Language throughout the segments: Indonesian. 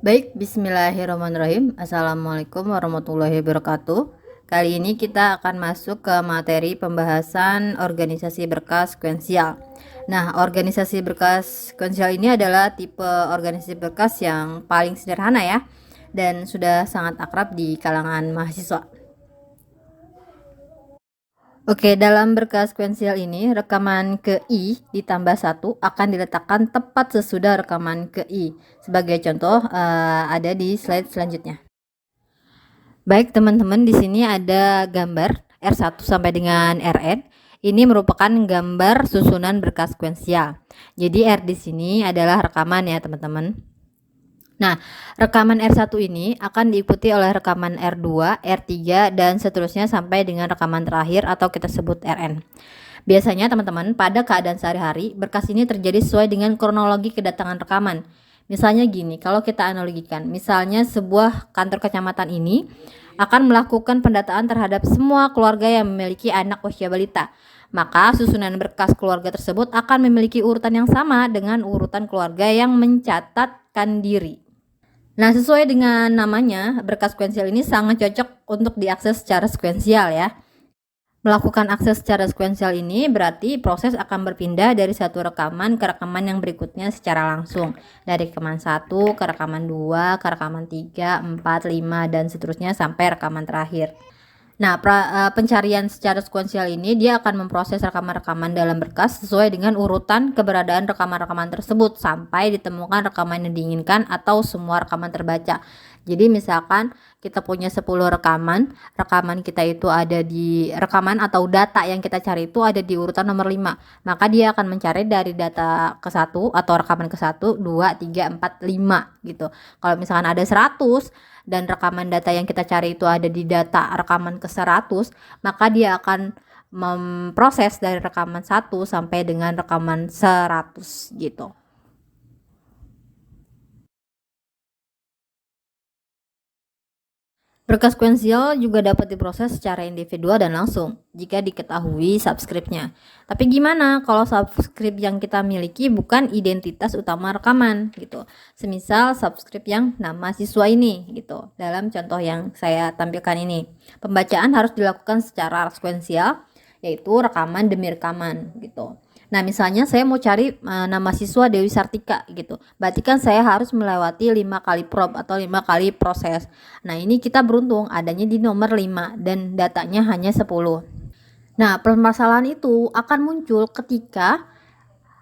Baik, bismillahirrahmanirrahim. Assalamualaikum warahmatullahi wabarakatuh. Kali ini kita akan masuk ke materi pembahasan organisasi berkas sekuensial. Nah, organisasi berkas sekuensial ini adalah tipe organisasi berkas yang paling sederhana ya, dan sudah sangat akrab di kalangan mahasiswa. Oke, dalam berkas sekuensial ini, rekaman ke I ditambah 1 akan diletakkan tepat sesudah rekaman ke I. Sebagai contoh, ada di slide selanjutnya. Baik teman-teman, di sini ada gambar R1 sampai dengan Rn. Ini merupakan gambar susunan berkas sekuensial. Jadi R di sini adalah rekaman ya teman-teman. Nah, rekaman R1 ini akan diikuti oleh rekaman R2, R3, dan seterusnya sampai dengan rekaman terakhir atau kita sebut Rn. Biasanya teman-teman, pada keadaan sehari-hari, berkas ini terjadi sesuai dengan kronologi kedatangan rekaman. Misalnya gini, kalau kita analogikan, misalnya sebuah kantor kecamatan ini akan melakukan pendataan terhadap semua keluarga yang memiliki anak usia balita. Maka susunan berkas keluarga tersebut akan memiliki urutan yang sama dengan urutan keluarga yang mencatatkan diri. Nah, sesuai dengan namanya, berkas sekuensial ini sangat cocok untuk diakses secara sekuensial ya. Melakukan akses secara sekuensial ini berarti proses akan berpindah dari satu rekaman ke rekaman yang berikutnya secara langsung. Dari rekaman 1 ke rekaman 2, ke rekaman 3, 4, 5, dan seterusnya sampai rekaman terakhir. Nah, pencarian secara sekuensial ini dia akan memproses rekaman-rekaman dalam berkas sesuai dengan urutan keberadaan rekaman-rekaman tersebut sampai ditemukan rekaman yang diinginkan atau semua rekaman terbaca. Jadi misalkan kita punya 10 rekaman kita itu ada di rekaman atau data yang kita cari itu ada di urutan nomor 5. Maka dia akan mencari dari data ke-1 atau rekaman ke-1, 2, 3, 4, 5 gitu. Kalau misalkan ada 100 dan rekaman data yang kita cari itu ada di data rekaman ke-100, maka dia akan memproses dari rekaman 1 sampai dengan rekaman 100 gitu. Berkas sekuensial juga dapat diproses secara individual dan langsung jika diketahui subskripnya. Tapi gimana kalau subskrip yang kita miliki bukan identitas utama rekaman gitu. Semisal subskrip yang nama siswa ini gitu. Dalam contoh yang saya tampilkan ini, pembacaan harus dilakukan secara sekuensial, yaitu rekaman demi rekaman gitu. Nah, misalnya saya mau cari nama siswa Dewi Sartika gitu. Berarti kan saya harus melewati 5 kali probe atau 5 kali proses. Nah, ini kita beruntung adanya di nomor 5 dan datanya hanya 10. Nah, permasalahan itu akan muncul ketika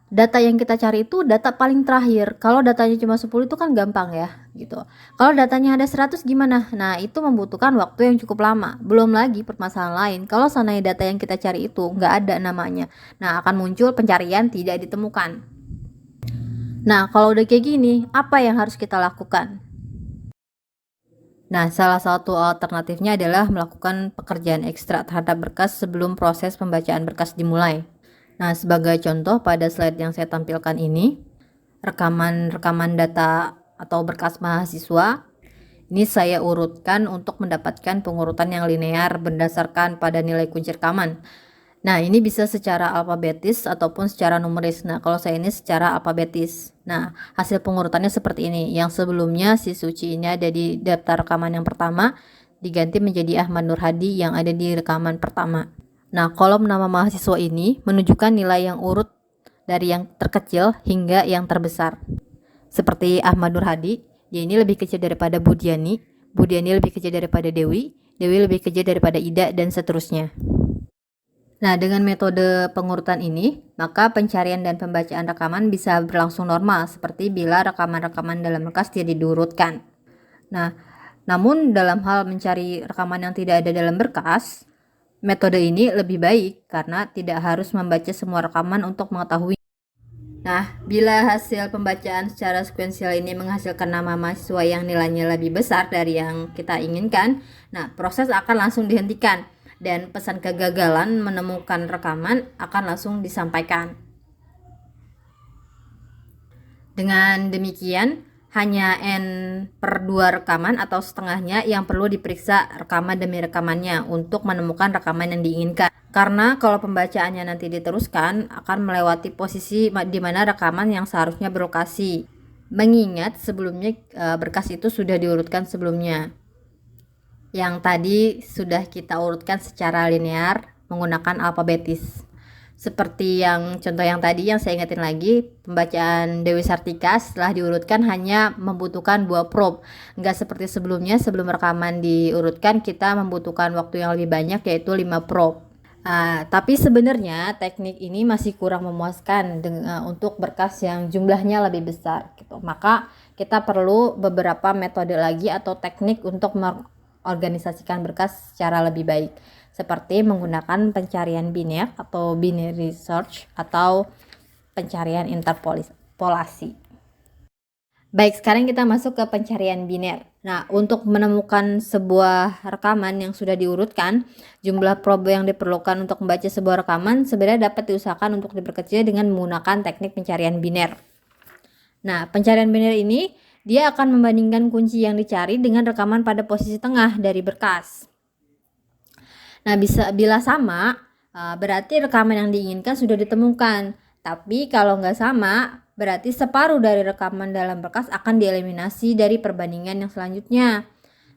data yang kita cari itu data paling terakhir. Kalau datanya cuma 10 itu kan gampang ya gitu. Kalau datanya ada 100 gimana? Nah, itu membutuhkan waktu yang cukup lama. Belum lagi permasalahan lain, kalau seandainya data yang kita cari itu nggak ada namanya, nah akan muncul pencarian tidak ditemukan. Nah, kalau udah kayak gini, apa yang harus kita lakukan? Nah, salah satu alternatifnya adalah melakukan pekerjaan ekstra terhadap berkas sebelum proses pembacaan berkas dimulai. Nah, sebagai contoh pada slide yang saya tampilkan ini, rekaman data atau berkas mahasiswa, ini saya urutkan untuk mendapatkan pengurutan yang linear berdasarkan pada nilai kunci rekaman. Nah, ini bisa secara alfabetis ataupun secara numeris. Nah, kalau saya ini secara alfabetis. Nah, hasil pengurutannya seperti ini. Yang sebelumnya si Suci ini ada di daftar rekaman yang pertama, diganti menjadi Ahmad Nur Hadi yang ada di rekaman pertama. Nah, kolom nama mahasiswa ini menunjukkan nilai yang urut dari yang terkecil hingga yang terbesar. Seperti Ahmad Nur Hadi, dia ini lebih kecil daripada Budiani, Budiani lebih kecil daripada Dewi, Dewi lebih kecil daripada Ida, dan seterusnya. Nah, dengan metode pengurutan ini, maka pencarian dan pembacaan rekaman bisa berlangsung normal, seperti bila rekaman-rekaman dalam berkas tidak diurutkan. Nah, namun dalam hal mencari rekaman yang tidak ada dalam berkas, metode ini lebih baik karena tidak harus membaca semua rekaman untuk mengetahui. Nah, bila hasil pembacaan secara sekuensial ini menghasilkan nama mahasiswa yang nilainya lebih besar dari yang kita inginkan, nah proses akan langsung dihentikan dan pesan kegagalan menemukan rekaman akan langsung disampaikan. Dengan demikian, hanya N/2 rekaman atau setengahnya yang perlu diperiksa rekaman demi rekamannya untuk menemukan rekaman yang diinginkan. Karena kalau pembacaannya nanti diteruskan akan melewati posisi di mana rekaman yang seharusnya berlokasi. Mengingat sebelumnya berkas itu sudah diurutkan sebelumnya. Yang tadi sudah kita urutkan secara linear menggunakan alfabetis. Seperti yang contoh yang tadi yang saya ingetin lagi, pembacaan Dewi Sartika setelah diurutkan hanya membutuhkan 2 prop. Enggak seperti sebelumnya, sebelum rekaman diurutkan kita membutuhkan waktu yang lebih banyak yaitu 5 prop. Tapi sebenarnya teknik ini masih kurang memuaskan untuk berkas yang jumlahnya lebih besar gitu. Maka kita perlu beberapa metode lagi atau teknik untuk mengorganisasikan berkas secara lebih baik, seperti menggunakan pencarian biner atau binary search atau pencarian interpolasi. Baik, sekarang kita masuk ke pencarian biner. Nah, untuk menemukan sebuah rekaman yang sudah diurutkan, jumlah probe yang diperlukan untuk membaca sebuah rekaman sebenarnya dapat diusahakan untuk diperkecil dengan menggunakan teknik pencarian biner. Nah, pencarian biner ini dia akan membandingkan kunci yang dicari dengan rekaman pada posisi tengah dari berkas. Nah, bila sama, berarti rekaman yang diinginkan sudah ditemukan. Tapi kalau nggak sama, berarti separuh dari rekaman dalam berkas akan dieliminasi dari perbandingan yang selanjutnya.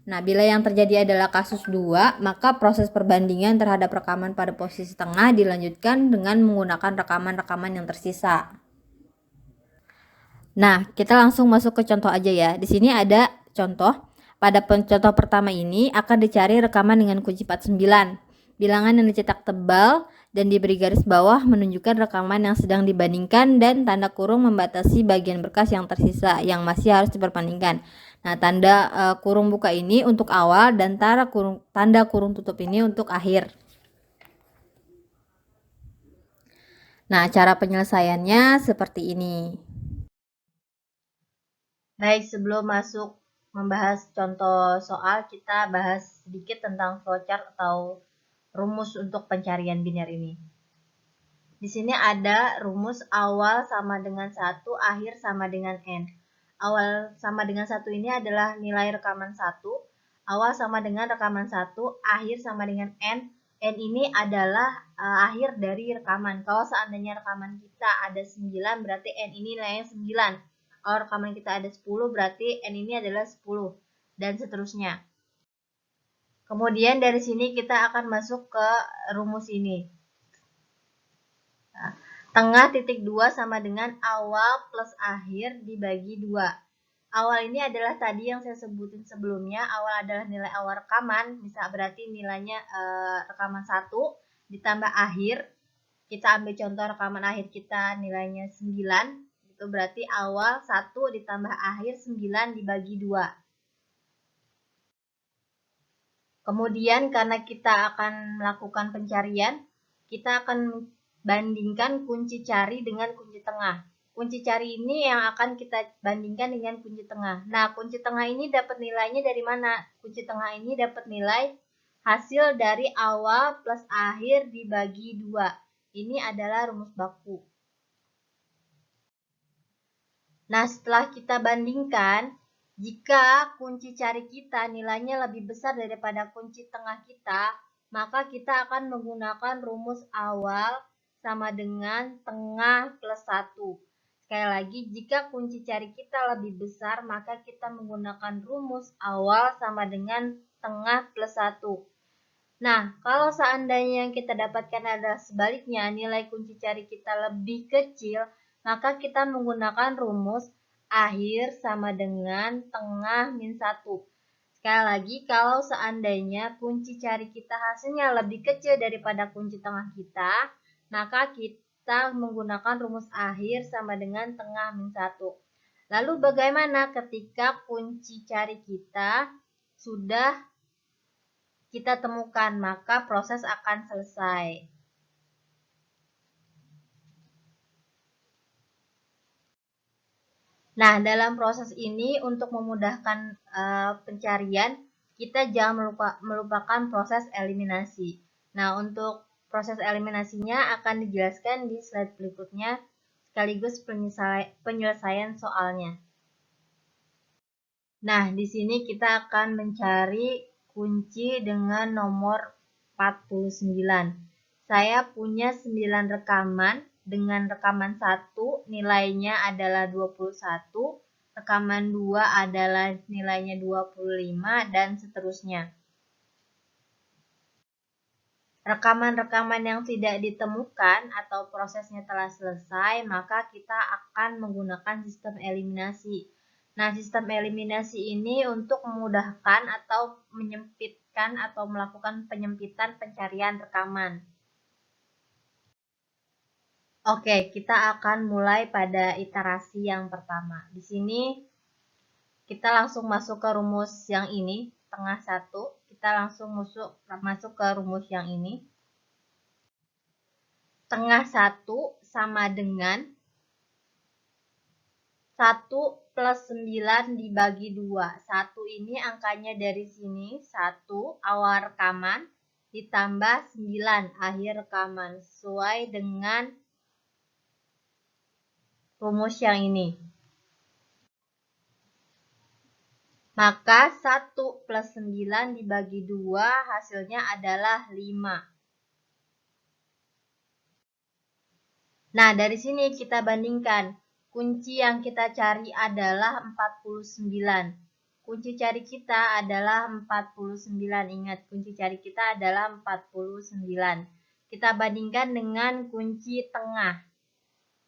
Nah, bila yang terjadi adalah kasus 2, maka proses perbandingan terhadap rekaman pada posisi tengah dilanjutkan dengan menggunakan rekaman-rekaman yang tersisa. Nah, kita langsung masuk ke contoh aja ya. Di sini ada contoh. Pada contoh pertama ini akan dicari rekaman dengan kunci 49. Bilangan yang dicetak tebal dan diberi garis bawah menunjukkan rekaman yang sedang dibandingkan dan tanda kurung membatasi bagian berkas yang tersisa yang masih harus diperbandingkan. Nah, tanda kurung buka ini untuk awal dan tanda kurung tutup ini untuk akhir. Nah, cara penyelesaiannya seperti ini. Baik, sebelum masuk membahas contoh soal, kita bahas sedikit tentang flowchart atau rumus untuk pencarian biner ini. Di sini ada rumus awal sama dengan 1, akhir sama dengan N. Awal sama dengan 1 ini adalah nilai rekaman 1, awal sama dengan rekaman 1, akhir sama dengan N. N ini adalah akhir dari rekaman. Kalau seandainya rekaman kita ada 9, berarti N ini nilainya 9. Kalau rekaman kita ada 10, berarti N ini adalah 10, dan seterusnya. Kemudian dari sini kita akan masuk ke rumus ini. Nah, tengah titik 2 sama dengan awal plus akhir dibagi 2. Awal ini adalah tadi yang saya sebutin sebelumnya. Awal adalah nilai awal rekaman. Misal berarti nilainya rekaman 1 ditambah akhir. Kita ambil contoh rekaman akhir kita nilainya 9. Itu berarti awal 1 ditambah akhir 9 dibagi 2. Kemudian karena kita akan melakukan pencarian, kita akan bandingkan kunci cari dengan kunci tengah. Kunci cari ini yang akan kita bandingkan dengan kunci tengah. Nah, kunci tengah ini dapat nilainya dari mana? Kunci tengah ini dapat nilai hasil dari awal plus akhir dibagi 2. Ini adalah rumus baku. Nah, setelah kita bandingkan, jika kunci cari kita nilainya lebih besar daripada kunci tengah kita, maka kita akan menggunakan rumus awal sama dengan tengah plus 1. Sekali lagi, jika kunci cari kita lebih besar, maka kita menggunakan rumus awal sama dengan tengah plus 1. Nah, kalau seandainya yang kita dapatkan adalah sebaliknya, nilai kunci cari kita lebih kecil, maka kita menggunakan rumus akhir sama dengan tengah min 1. Sekali lagi, kalau seandainya kunci cari kita hasilnya lebih kecil daripada kunci tengah kita, maka kita menggunakan rumus akhir sama dengan tengah min 1. Lalu bagaimana ketika kunci cari kita sudah kita temukan, maka proses akan selesai. Nah, dalam proses ini untuk memudahkan pencarian, kita jangan melupakan proses eliminasi. Nah, untuk proses eliminasinya akan dijelaskan di slide berikutnya, sekaligus penyelesaian soalnya. Nah, di sini kita akan mencari kunci dengan nomor 49. Saya punya 9 rekaman. Dengan rekaman 1 nilainya adalah 21, rekaman 2 adalah nilainya 25, dan seterusnya. Rekaman-rekaman yang tidak ditemukan atau prosesnya telah selesai, maka kita akan menggunakan sistem eliminasi. Nah, sistem eliminasi ini untuk memudahkan atau menyempitkan atau melakukan penyempitan pencarian rekaman. Oke, kita akan mulai pada iterasi yang pertama. Di sini kita langsung masuk ke rumus yang ini, tengah 1. Kita langsung masuk ke rumus yang ini. Tengah 1 sama dengan 1 plus 9 dibagi 2. 1 ini angkanya dari sini, 1 awal rekaman, ditambah 9 akhir rekaman, sesuai dengan rumus yang ini. Maka 1 plus 9 dibagi 2 hasilnya adalah 5. Nah, dari sini kita bandingkan. Kunci yang kita cari adalah 49. Kunci cari kita adalah 49. Ingat, kunci cari kita adalah 49. Kita bandingkan dengan kunci tengah.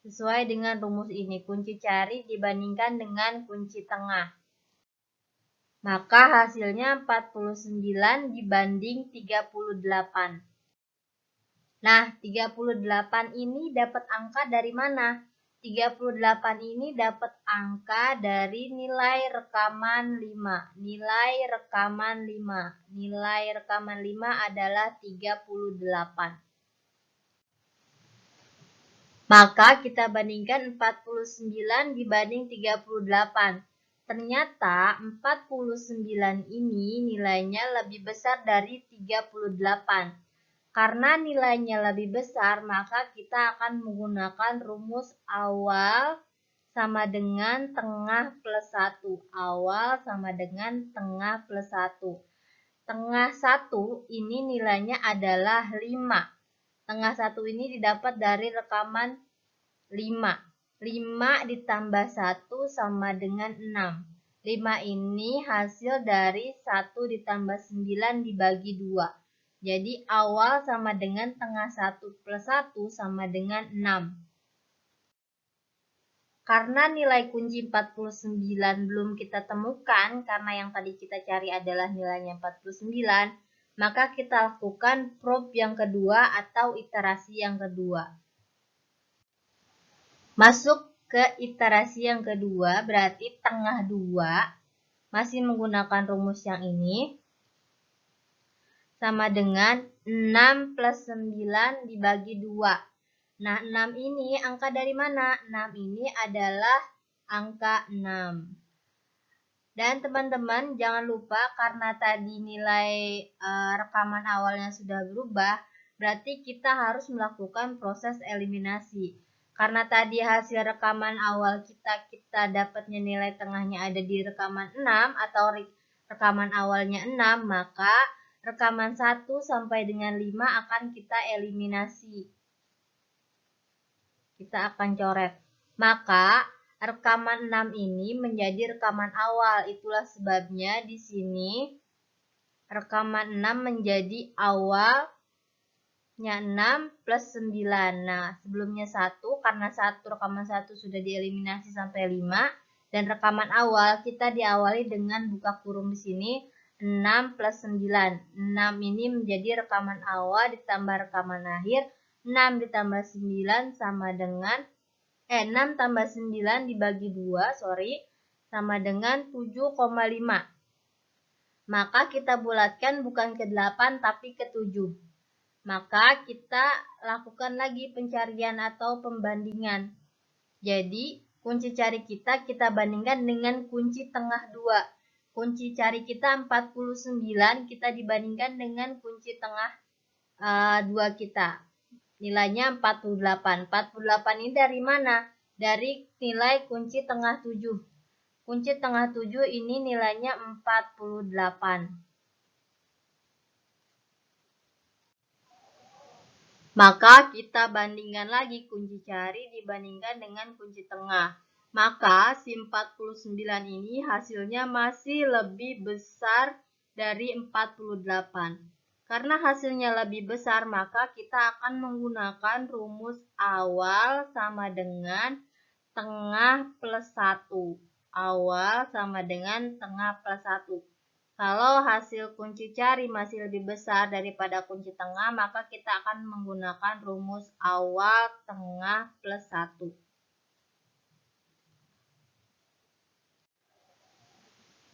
Sesuai dengan rumus ini, kunci cari dibandingkan dengan kunci tengah. Maka hasilnya 49 dibanding 38. Nah, 38 ini dapat angka dari mana? 38 ini dapat angka dari nilai rekaman 5. Nilai rekaman 5. Nilai rekaman 5 adalah 38. Maka kita bandingkan 49 dibanding 38. Ternyata 49 ini nilainya lebih besar dari 38. Karena nilainya lebih besar, maka kita akan menggunakan rumus awal sama dengan tengah plus 1. Awal sama dengan tengah plus 1. Tengah 1 ini nilainya adalah 5. Tengah 1 ini didapat dari rekaman 5. 5 ditambah 1 sama dengan 6. 5 ini hasil dari 1 ditambah 9 dibagi 2. Jadi awal sama dengan tengah 1 plus 1 sama dengan 6. Karena nilai kunci 49 belum kita temukan, karena yang tadi kita cari adalah nilainya 49, maka kita lakukan probe yang kedua atau iterasi yang kedua. Masuk ke iterasi yang kedua, berarti tengah 2, masih menggunakan rumus yang ini, sama dengan 6 plus 9 dibagi 2. Nah, 6 ini angka dari mana? 6 ini adalah angka 6. Dan teman-teman jangan lupa, karena tadi nilai rekaman awalnya sudah berubah, berarti kita harus melakukan proses eliminasi. Karena tadi hasil rekaman awal kita dapatnya nilai tengahnya ada di rekaman 6 atau rekaman awalnya 6, maka rekaman 1 sampai dengan 5 akan kita eliminasi. Kita akan coret. Maka rekaman 6 ini menjadi rekaman awal. Itulah sebabnya di sini rekaman 6 menjadi awalnya 6 plus 9. Nah, sebelumnya 1, karena rekaman 1 sudah dieliminasi sampai 5. Dan rekaman awal kita diawali dengan buka kurung di sini 6 plus 9. 6 ini menjadi rekaman awal ditambah rekaman akhir. 6 ditambah 9 sama dengan 6 tambah 9 dibagi 2, sama dengan 7,5. Maka kita bulatkan bukan ke 8 tapi ke 7. Maka kita lakukan lagi pencarian atau pembandingan. Jadi, kunci cari kita bandingkan dengan kunci tengah 2. Kunci cari kita 49, kita dibandingkan dengan kunci tengah 2 kita. Nilainya 48. 48 ini dari mana? Dari nilai kunci tengah 7. Kunci tengah 7 ini nilainya 48. Maka kita bandingkan lagi kunci cari dibandingkan dengan kunci tengah. Maka si 49 ini hasilnya masih lebih besar dari 48. Karena hasilnya lebih besar, maka kita akan menggunakan rumus awal sama dengan tengah plus 1. Awal sama dengan tengah plus 1. Kalau hasil kunci cari masih lebih besar daripada kunci tengah, maka kita akan menggunakan rumus awal tengah plus 1.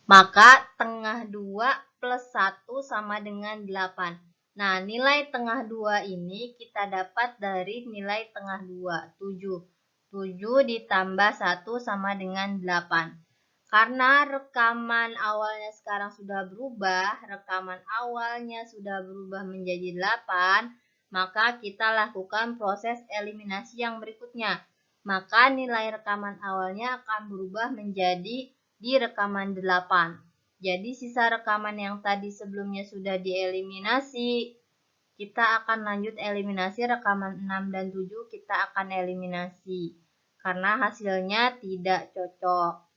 Maka tengah 2 plus 1 sama dengan 8. Nah, nilai tengah 2 ini kita dapat dari nilai tengah 2, 7. 7 ditambah 1 sama dengan 8. Karena rekaman awalnya sekarang sudah berubah, menjadi 8, maka kita lakukan proses eliminasi yang berikutnya. Maka nilai rekaman awalnya akan berubah menjadi di rekaman 8. Jadi sisa rekaman yang tadi sebelumnya sudah dieliminasi. Kita akan lanjut eliminasi rekaman 6 dan 7, kita akan eliminasi. Karena hasilnya tidak cocok.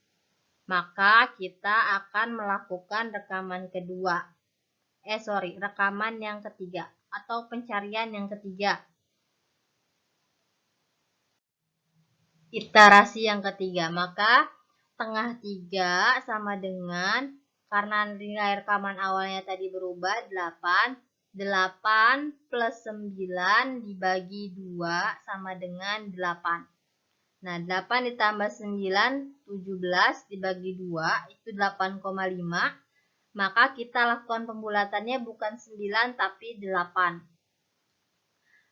Maka kita akan melakukan rekaman yang ketiga atau pencarian yang ketiga. Iterasi yang ketiga, maka tengah 3 sama dengan, karena nilai rekaman awalnya tadi berubah 8, 8 plus 9 dibagi 2 sama dengan 8. Nah, 8 ditambah 9, 17 dibagi 2, itu 8,5. Maka kita lakukan pembulatannya bukan 9 tapi 8.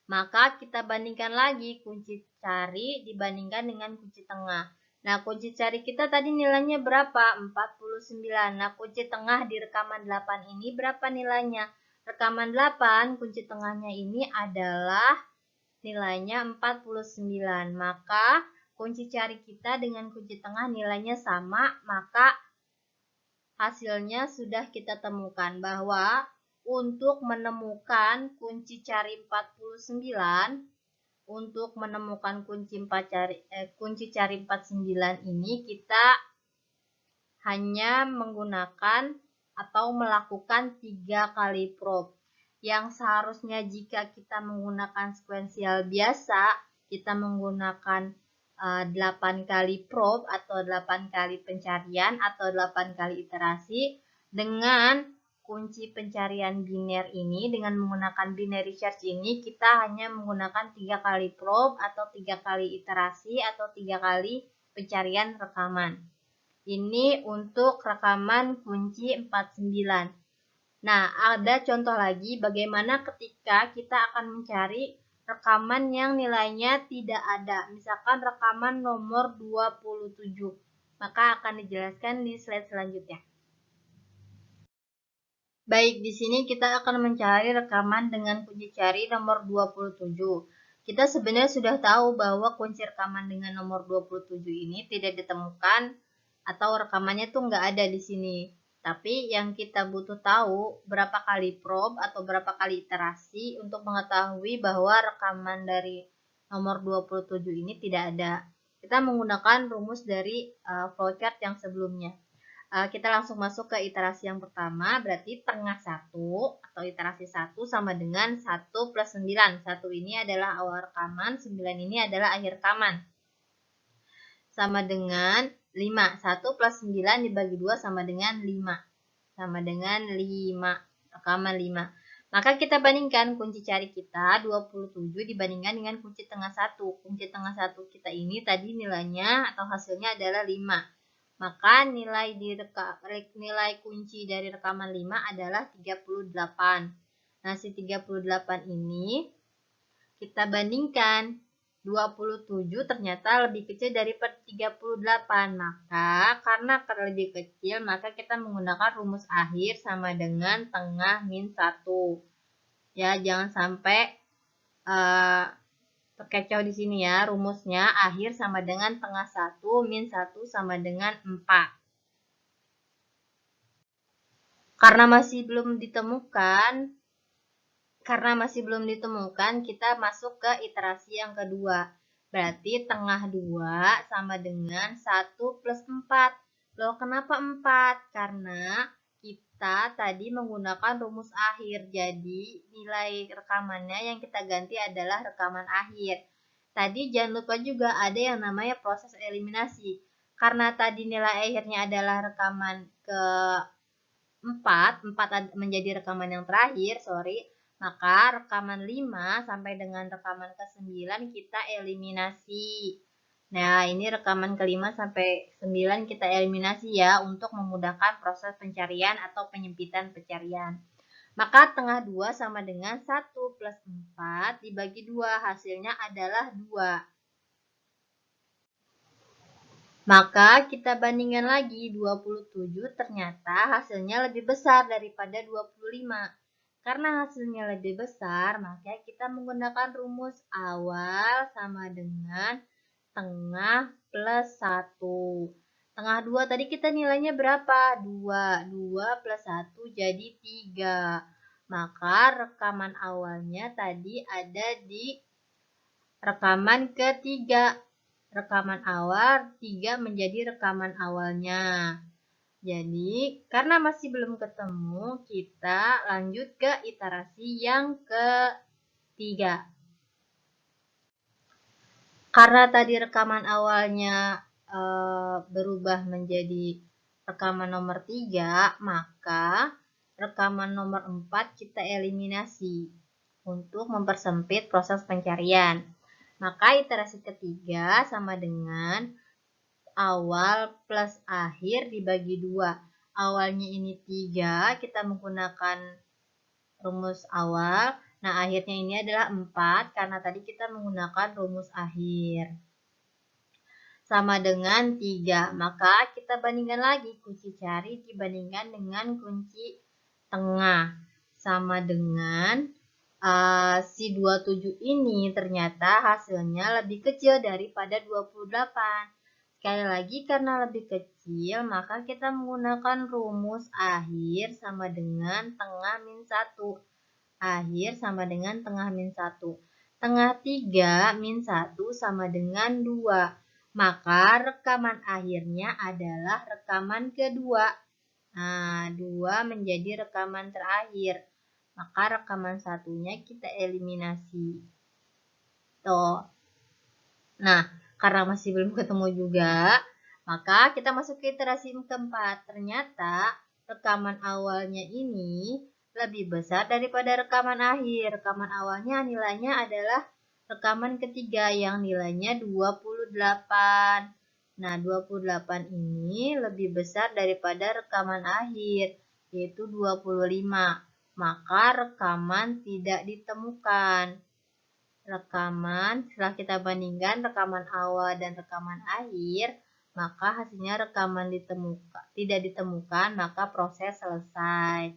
Maka kita bandingkan lagi kunci cari dibandingkan dengan kunci tengah. Nah, kunci cari kita tadi nilainya berapa? 49. Nah, kunci tengah di rekaman 8 ini berapa nilainya? Rekaman 8, kunci tengahnya ini adalah nilainya 49. Maka kunci cari kita dengan kunci tengah nilainya sama, maka hasilnya sudah kita temukan bahwa untuk menemukan kunci cari 49, untuk menemukan kunci cari 49 ini kita hanya menggunakan atau melakukan 3 kali probe. Yang seharusnya jika kita menggunakan sekuensial biasa, kita menggunakan 8 kali probe atau 8 kali pencarian atau 8 kali iterasi. Dengan kunci pencarian biner ini, dengan menggunakan binary search ini, kita hanya menggunakan 3 kali probe atau 3 kali iterasi atau 3 kali pencarian rekaman. Ini untuk rekaman kunci 49. Nah, ada contoh lagi bagaimana ketika kita akan mencari rekaman yang nilainya tidak ada. Misalkan rekaman nomor 27. Maka akan dijelaskan di slide selanjutnya. Baik, di sini kita akan mencari rekaman dengan kunci cari nomor 27. Kita sebenarnya sudah tahu bahwa kunci rekaman dengan nomor 27 ini tidak ditemukan atau rekamannya tuh nggak ada di sini. Tapi yang kita butuh tahu berapa kali probe atau berapa kali iterasi untuk mengetahui bahwa rekaman dari nomor 27 ini tidak ada. Kita menggunakan rumus dari flowchart yang sebelumnya. Kita langsung masuk ke iterasi yang pertama, berarti tengah 1 atau iterasi 1 sama dengan 1 plus 9. 1 ini adalah awal rekaman, 9 ini adalah akhir rekaman. Sama dengan 5. 1 plus 9 dibagi 2 sama dengan 5. Sama dengan 5. Rekaman 5. Maka kita bandingkan kunci cari kita 27 dibandingkan dengan kunci tengah 1. Kunci tengah 1 kita ini tadi nilainya atau hasilnya adalah 5. Maka nilai kunci dari rekaman 5 adalah 38. Nah, si 38 ini kita bandingkan. 27 ternyata lebih kecil daripada 38. Maka karena lebih kecil, maka kita menggunakan rumus akhir sama dengan tengah min 1. Ya, jangan sampai terkecoh di sini ya. Rumusnya akhir sama dengan tengah 1 min 1 sama dengan 4. Karena masih belum ditemukan, kita masuk ke iterasi yang kedua. Berarti tengah 2 sama dengan 1 plus 4. Loh, kenapa 4? Karena kita tadi menggunakan rumus akhir. Jadi, nilai rekamannya yang kita ganti adalah rekaman akhir. Tadi jangan lupa juga ada yang namanya proses eliminasi. Karena tadi nilai akhirnya adalah rekaman ke-4, 4 menjadi rekaman yang terakhir, maka rekaman 5 sampai dengan rekaman ke-9 kita eliminasi. Nah, ini rekaman ke-5 sampai 9 kita eliminasi ya, untuk memudahkan proses pencarian atau penyempitan pencarian. Maka tengah 2 sama dengan 1 plus 4 dibagi 2, hasilnya adalah 2. Maka kita bandingkan lagi, 27 ternyata hasilnya lebih besar daripada 25. Karena hasilnya lebih besar, maka kita menggunakan rumus awal sama dengan tengah plus 1. Tengah 2 tadi kita nilainya berapa? 2. 2 plus 1 jadi 3. Maka rekaman awalnya tadi ada di rekaman ketiga. Rekaman awal 3 menjadi rekaman awalnya. Jadi, karena masih belum ketemu, kita lanjut ke iterasi yang ketiga. Karena tadi rekaman awalnya berubah menjadi rekaman nomor 3, maka rekaman nomor 4 kita eliminasi untuk mempersempit proses pencarian. Maka iterasi ketiga sama dengan awal plus akhir dibagi 2. Awalnya ini 3, kita menggunakan rumus awal. Nah, akhirnya ini adalah 4, karena tadi kita menggunakan rumus akhir. Sama dengan 3. Maka kita bandingkan lagi, kunci cari dibandingkan dengan kunci tengah. Sama dengan si 27 ini ternyata hasilnya lebih kecil daripada 28. Sekali lagi, karena lebih kecil, maka kita menggunakan rumus akhir sama dengan tengah min 1. Akhir sama dengan tengah min 1. Tengah 3 min 1 sama dengan 2. Maka rekaman akhirnya adalah rekaman kedua. Nah, 2 menjadi rekaman terakhir. Maka rekaman satunya kita eliminasi. Tuh. Nah, karena masih belum ketemu juga, maka kita masuk ke iterasi keempat. Ternyata rekaman awalnya ini lebih besar daripada rekaman akhir. Rekaman awalnya nilainya adalah rekaman ketiga yang nilainya 28. Nah, 28 ini lebih besar daripada rekaman akhir, yaitu 25. Maka rekaman tidak ditemukan. Rekaman, setelah kita bandingkan rekaman awal dan rekaman akhir, maka hasilnya rekaman tidak ditemukan, maka proses selesai.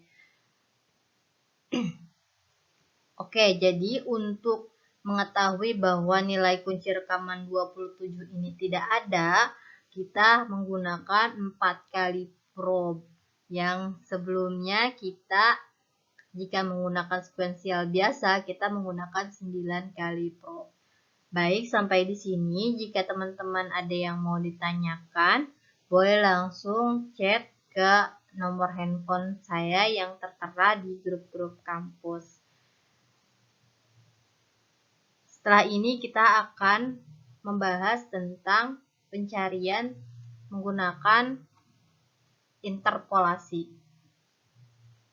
Oke, jadi untuk mengetahui bahwa nilai kunci rekaman 27 ini tidak ada, kita menggunakan 4 kali probe. Yang sebelumnya kita, jika menggunakan sekuensial biasa, kita menggunakan 9 kali probe. Baik, sampai di sini. Jika teman-teman ada yang mau ditanyakan, boleh langsung chat ke nomor handphone saya yang tertera di grup-grup kampus. Setelah ini kita akan membahas tentang pencarian menggunakan interpolasi.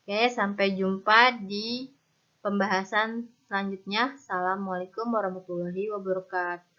Oke, sampai jumpa di pembahasan selanjutnya. Assalamualaikum warahmatullahi wabarakatuh.